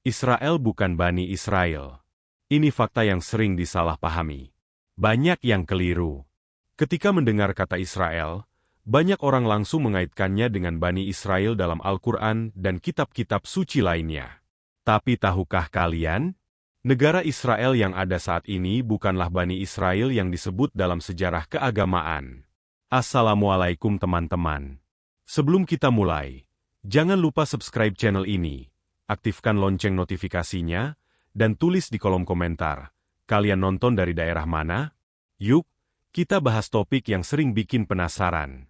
Israel bukan Bani Israel. Ini fakta yang sering disalahpahami. Banyak yang keliru. Ketika mendengar kata Israel, banyak orang langsung mengaitkannya dengan Bani Israel dalam Al-Quran dan kitab-kitab suci lainnya. Tapi tahukah kalian? Negara Israel yang ada saat ini bukanlah Bani Israel yang disebut dalam sejarah keagamaan. Assalamualaikum teman-teman. Sebelum kita mulai, jangan lupa subscribe channel ini, aktifkan lonceng notifikasinya, dan tulis di kolom komentar, kalian nonton dari daerah mana? Yuk, kita bahas topik yang sering bikin penasaran.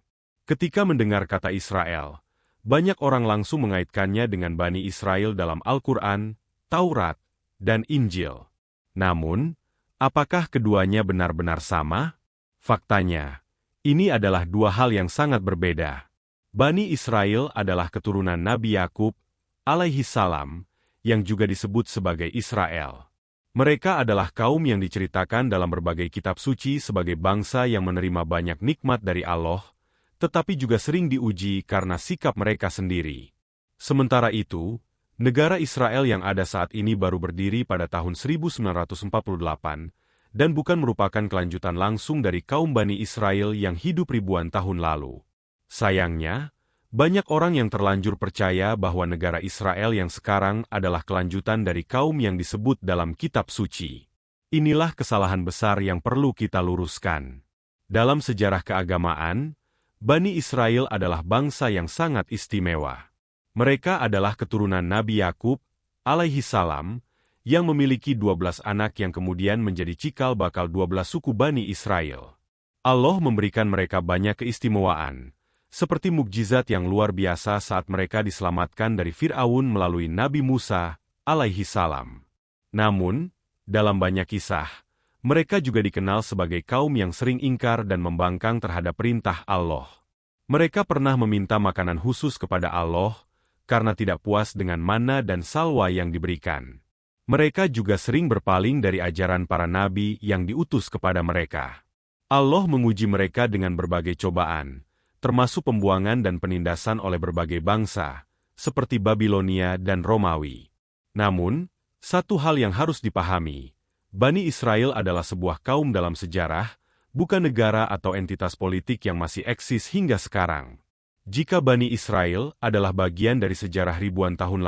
Ketika mendengar kata Israel, banyak orang langsung mengaitkannya dengan Bani Israel dalam Al-Quran, Taurat, dan Injil. Namun, apakah keduanya benar-benar sama? Faktanya, ini adalah dua hal yang sangat berbeda. Bani Israel adalah keturunan Nabi Yakub, alaihi salam, yang juga disebut sebagai Israel. Mereka adalah kaum yang diceritakan dalam berbagai kitab suci sebagai bangsa yang menerima banyak nikmat dari Allah, tetapi juga sering diuji karena sikap mereka sendiri. Sementara itu, negara Israel yang ada saat ini baru berdiri pada tahun 1948, dan bukan merupakan kelanjutan langsung dari kaum Bani Israel yang hidup ribuan tahun lalu. Sayangnya, banyak orang yang terlanjur percaya bahwa negara Israel yang sekarang adalah kelanjutan dari kaum yang disebut dalam kitab suci. Inilah kesalahan besar yang perlu kita luruskan. Dalam sejarah keagamaan, Bani Israel adalah bangsa yang sangat istimewa. Mereka adalah keturunan Nabi Yakub, alaihi salam, yang memiliki 12 anak yang kemudian menjadi cikal bakal 12 suku Bani Israel. Allah memberikan mereka banyak keistimewaan, seperti mukjizat yang luar biasa saat mereka diselamatkan dari Fir'aun melalui Nabi Musa, alaihi salam. Namun, dalam banyak kisah, mereka juga dikenal sebagai kaum yang sering ingkar dan membangkang terhadap perintah Allah. Mereka pernah meminta makanan khusus kepada Allah, karena tidak puas dengan mana dan salwa yang diberikan. Mereka juga sering berpaling dari ajaran para nabi yang diutus kepada mereka. Allah menguji mereka dengan berbagai cobaan, termasuk pembuangan dan penindasan oleh berbagai bangsa, seperti Babilonia dan Romawi. Namun, satu hal yang harus dipahami, Bani Israel adalah sebuah kaum dalam sejarah, bukan negara atau entitas politik yang masih eksis hingga sekarang. Jika Bani Israel adalah bagian dari sejarah ribuan tahun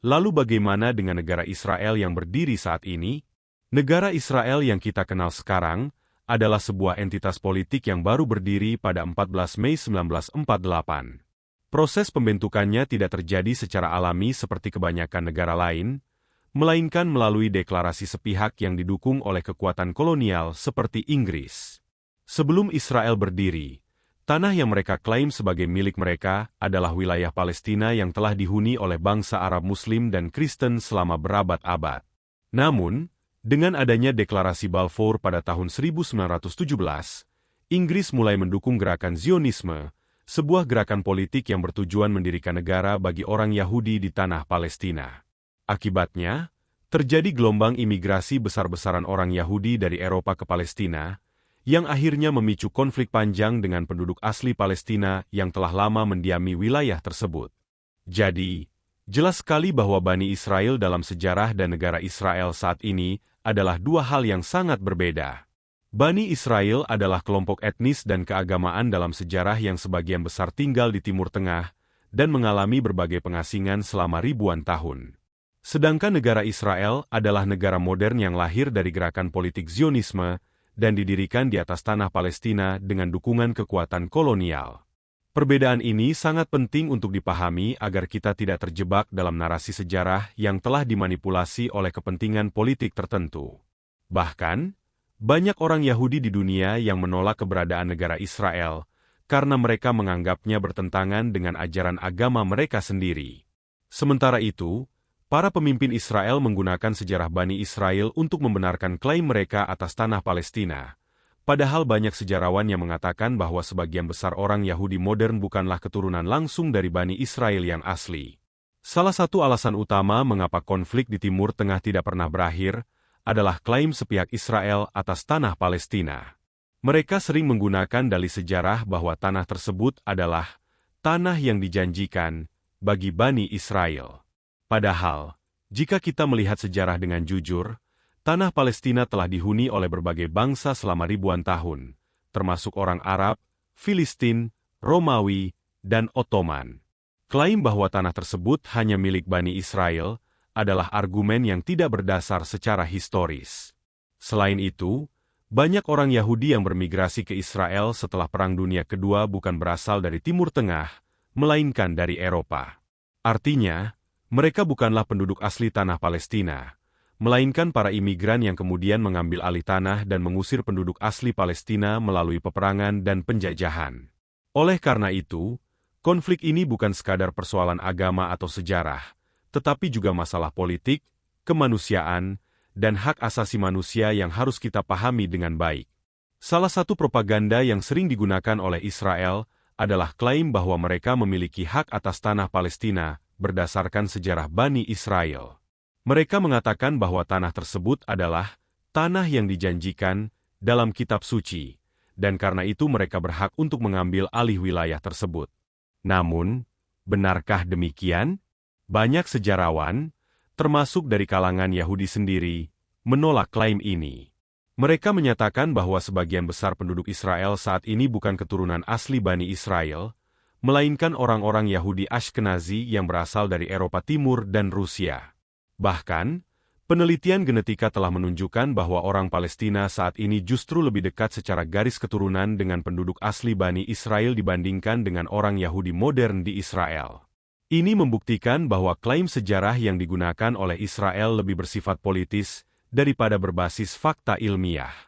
lalu bagaimana dengan negara Israel yang berdiri saat ini? Negara Israel yang kita kenal sekarang adalah sebuah entitas politik yang baru berdiri pada 14 Mei 1948. Proses pembentukannya tidak terjadi secara alami seperti kebanyakan negara lain, melainkan melalui deklarasi sepihak yang didukung oleh kekuatan kolonial seperti Inggris. Sebelum Israel berdiri, tanah yang mereka klaim sebagai milik mereka adalah wilayah Palestina yang telah dihuni oleh bangsa Arab Muslim dan Kristen selama berabad-abad. Namun, dengan adanya deklarasi Balfour pada tahun 1917, Inggris mulai mendukung gerakan Zionisme, sebuah gerakan politik yang bertujuan mendirikan negara bagi orang Yahudi di tanah Palestina. Akibatnya, terjadi gelombang imigrasi besar-besaran orang Yahudi dari Eropa ke Palestina, yang akhirnya memicu konflik panjang dengan penduduk asli Palestina yang telah lama mendiami wilayah tersebut. Jadi, jelas sekali bahwa Bani Israel dalam sejarah dan negara Israel saat ini adalah dua hal yang sangat berbeda. Bani Israel adalah kelompok etnis dan keagamaan dalam sejarah yang sebagian besar tinggal di Timur Tengah dan mengalami berbagai pengasingan selama ribuan tahun. Sedangkan negara Israel adalah negara modern yang lahir dari gerakan politik Zionisme dan didirikan di atas tanah Palestina dengan dukungan kekuatan kolonial. Perbedaan ini sangat penting untuk dipahami agar kita tidak terjebak dalam narasi sejarah yang telah dimanipulasi oleh kepentingan politik tertentu. Bahkan, banyak orang Yahudi di dunia yang menolak keberadaan negara Israel karena mereka menganggapnya bertentangan dengan ajaran agama mereka sendiri. Sementara itu, para pemimpin Israel menggunakan sejarah Bani Israel untuk membenarkan klaim mereka atas tanah Palestina. Padahal banyak sejarawan yang mengatakan bahwa sebagian besar orang Yahudi modern bukanlah keturunan langsung dari Bani Israel yang asli. Salah satu alasan utama mengapa konflik di Timur Tengah tidak pernah berakhir adalah klaim sepihak Israel atas tanah Palestina. Mereka sering menggunakan dalih sejarah bahwa tanah tersebut adalah tanah yang dijanjikan bagi Bani Israel. Padahal, Jika kita melihat sejarah dengan jujur, tanah Palestina telah dihuni oleh berbagai bangsa selama ribuan tahun, termasuk orang Arab, Filistin, Romawi, dan Ottoman. Klaim bahwa tanah tersebut hanya milik Bani Israel adalah argumen yang tidak berdasar secara historis. Selain itu, banyak orang Yahudi yang bermigrasi ke Israel setelah Perang Dunia Kedua bukan berasal dari Timur Tengah, melainkan dari Eropa. Artinya, mereka bukanlah penduduk asli tanah Palestina, melainkan para imigran yang kemudian mengambil alih tanah dan mengusir penduduk asli Palestina melalui peperangan dan penjajahan. Oleh karena itu, konflik ini bukan sekadar persoalan agama atau sejarah, tetapi juga masalah politik, kemanusiaan, dan hak asasi manusia yang harus kita pahami dengan baik. Salah satu propaganda yang sering digunakan oleh Israel adalah klaim bahwa mereka memiliki hak atas tanah Palestina berdasarkan sejarah Bani Israel. Mereka mengatakan bahwa tanah tersebut adalah tanah yang dijanjikan dalam kitab suci, dan karena itu mereka berhak untuk mengambil alih wilayah tersebut. Namun, benarkah demikian? Banyak sejarawan, termasuk dari kalangan Yahudi sendiri, menolak klaim ini. Mereka menyatakan bahwa sebagian besar penduduk Israel saat ini bukan keturunan asli Bani Israel, melainkan orang-orang Yahudi Ashkenazi yang berasal dari Eropa Timur dan Rusia. Bahkan, penelitian genetika telah menunjukkan bahwa orang Palestina saat ini justru lebih dekat secara garis keturunan dengan penduduk asli Bani Israel dibandingkan dengan orang Yahudi modern di Israel. Ini membuktikan bahwa klaim sejarah yang digunakan oleh Israel lebih bersifat politis daripada berbasis fakta ilmiah.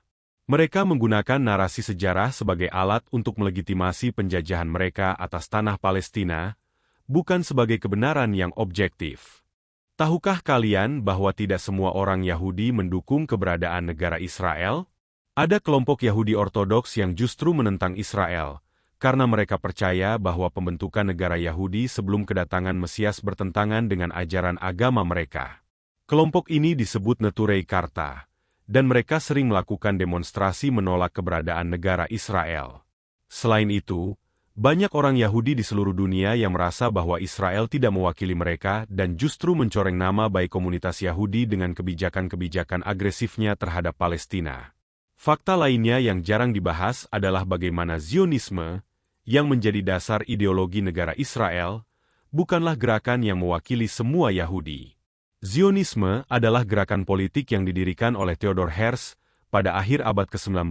Mereka menggunakan narasi sejarah sebagai alat untuk melegitimasi penjajahan mereka atas tanah Palestina, bukan sebagai kebenaran yang objektif. Tahukah kalian bahwa tidak semua orang Yahudi mendukung keberadaan negara Israel? Ada kelompok Yahudi Ortodoks yang justru menentang Israel, karena mereka percaya bahwa pembentukan negara Yahudi sebelum kedatangan Mesias bertentangan dengan ajaran agama mereka. Kelompok ini disebut Neturei Karta, dan mereka sering melakukan demonstrasi menolak keberadaan negara Israel. Selain itu, banyak orang Yahudi di seluruh dunia yang merasa bahwa Israel tidak mewakili mereka dan justru mencoreng nama baik komunitas Yahudi dengan kebijakan-kebijakan agresifnya terhadap Palestina. Fakta lainnya yang jarang dibahas adalah bagaimana Zionisme, yang menjadi dasar ideologi negara Israel, bukanlah gerakan yang mewakili semua Yahudi. Zionisme adalah gerakan politik yang didirikan oleh Theodor Herzl pada akhir abad ke-19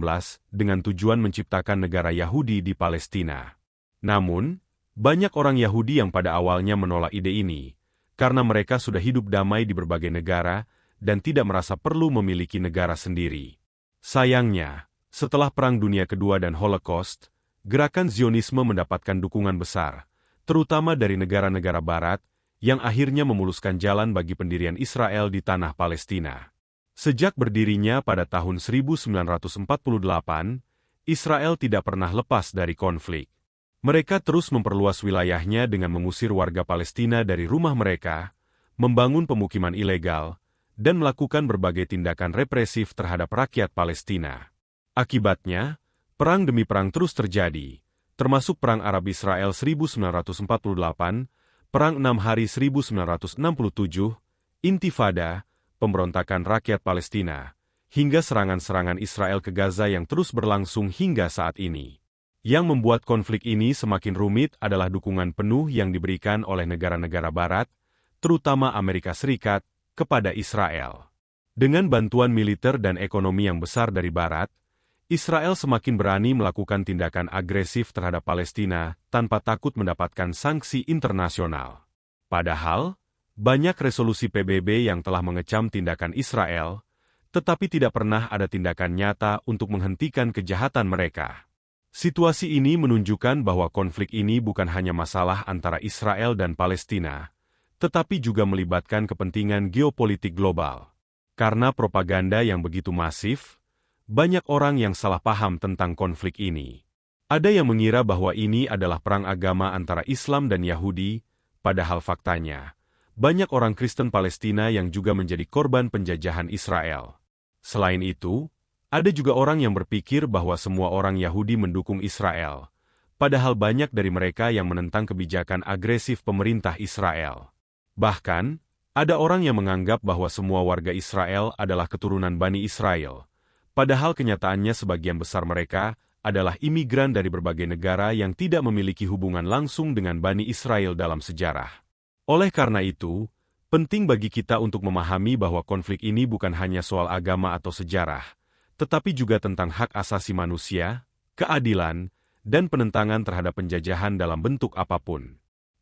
dengan tujuan menciptakan negara Yahudi di Palestina. Namun, banyak orang Yahudi yang pada awalnya menolak ide ini, karena mereka sudah hidup damai di berbagai negara dan tidak merasa perlu memiliki negara sendiri. Sayangnya, setelah Perang Dunia Kedua dan Holocaust, gerakan Zionisme mendapatkan dukungan besar, terutama dari negara-negara Barat, yang akhirnya memuluskan jalan bagi pendirian Israel di tanah Palestina. Sejak berdirinya pada tahun 1948, Israel tidak pernah lepas dari konflik. Mereka terus memperluas wilayahnya dengan mengusir warga Palestina dari rumah mereka, membangun pemukiman ilegal, dan melakukan berbagai tindakan represif terhadap rakyat Palestina. Akibatnya, perang demi perang terus terjadi, termasuk Perang Arab-Israel 1948, Perang 6 Hari 1967, Intifada, pemberontakan rakyat Palestina, hingga serangan-serangan Israel ke Gaza yang terus berlangsung hingga saat ini. Yang membuat konflik ini semakin rumit adalah dukungan penuh yang diberikan oleh negara-negara Barat, terutama Amerika Serikat, kepada Israel. Dengan bantuan militer dan ekonomi yang besar dari Barat, Israel semakin berani melakukan tindakan agresif terhadap Palestina tanpa takut mendapatkan sanksi internasional. Padahal, banyak resolusi PBB yang telah mengecam tindakan Israel, tetapi tidak pernah ada tindakan nyata untuk menghentikan kejahatan mereka. Situasi ini menunjukkan bahwa konflik ini bukan hanya masalah antara Israel dan Palestina, tetapi juga melibatkan kepentingan geopolitik global. Karena propaganda yang begitu masif, banyak orang yang salah paham tentang konflik ini. Ada yang mengira bahwa ini adalah perang agama antara Islam dan Yahudi, padahal faktanya, banyak orang Kristen Palestina yang juga menjadi korban penjajahan Israel. Selain itu, ada juga orang yang berpikir bahwa semua orang Yahudi mendukung Israel, padahal banyak dari mereka yang menentang kebijakan agresif pemerintah Israel. Bahkan, Ada orang yang menganggap bahwa semua warga Israel adalah keturunan Bani Israel, padahal kenyataannya sebagian besar mereka adalah imigran dari berbagai negara yang tidak memiliki hubungan langsung dengan Bani Israel dalam sejarah. Oleh karena itu, penting bagi kita untuk memahami bahwa konflik ini bukan hanya soal agama atau sejarah, tetapi juga tentang hak asasi manusia, keadilan, dan penentangan terhadap penjajahan dalam bentuk apapun.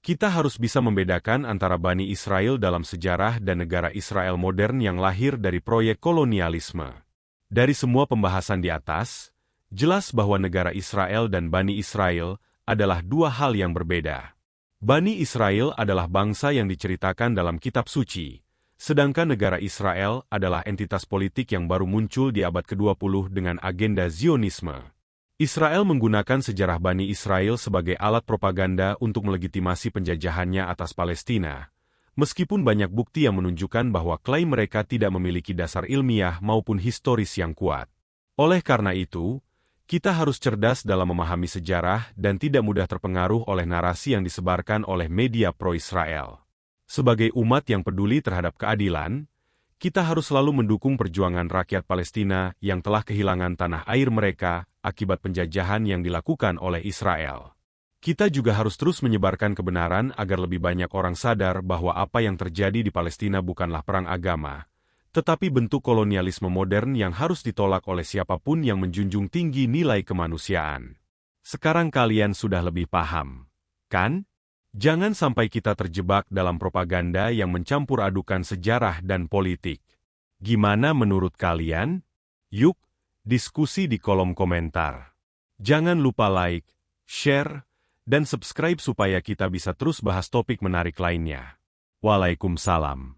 Kita harus bisa membedakan antara Bani Israel dalam sejarah dan negara Israel modern yang lahir dari proyek kolonialisme. Dari semua pembahasan di atas, jelas bahwa negara Israel dan Bani Israel adalah dua hal yang berbeda. Bani Israel adalah bangsa yang diceritakan dalam kitab suci, sedangkan negara Israel adalah entitas politik yang baru muncul di abad ke-20 dengan agenda Zionisme. Israel menggunakan sejarah Bani Israel sebagai alat propaganda untuk melegitimasi penjajahannya atas Palestina, meskipun banyak bukti yang menunjukkan bahwa klaim mereka tidak memiliki dasar ilmiah maupun historis yang kuat. Oleh karena itu, kita harus cerdas dalam memahami sejarah dan tidak mudah terpengaruh oleh narasi yang disebarkan oleh media pro-Israel. Sebagai umat yang peduli terhadap keadilan, kita harus selalu mendukung perjuangan rakyat Palestina yang telah kehilangan tanah air mereka akibat penjajahan yang dilakukan oleh Israel. Kita juga harus terus menyebarkan kebenaran agar lebih banyak orang sadar bahwa apa yang terjadi di Palestina bukanlah perang agama, tetapi bentuk kolonialisme modern yang harus ditolak oleh siapapun yang menjunjung tinggi nilai kemanusiaan. Sekarang kalian sudah lebih paham, kan? Jangan sampai kita terjebak dalam propaganda yang mencampur adukan sejarah dan politik. Gimana menurut kalian? Yuk, diskusi di kolom komentar. Jangan lupa like, share, dan subscribe supaya kita bisa terus bahas topik menarik lainnya. Waalaikumsalam.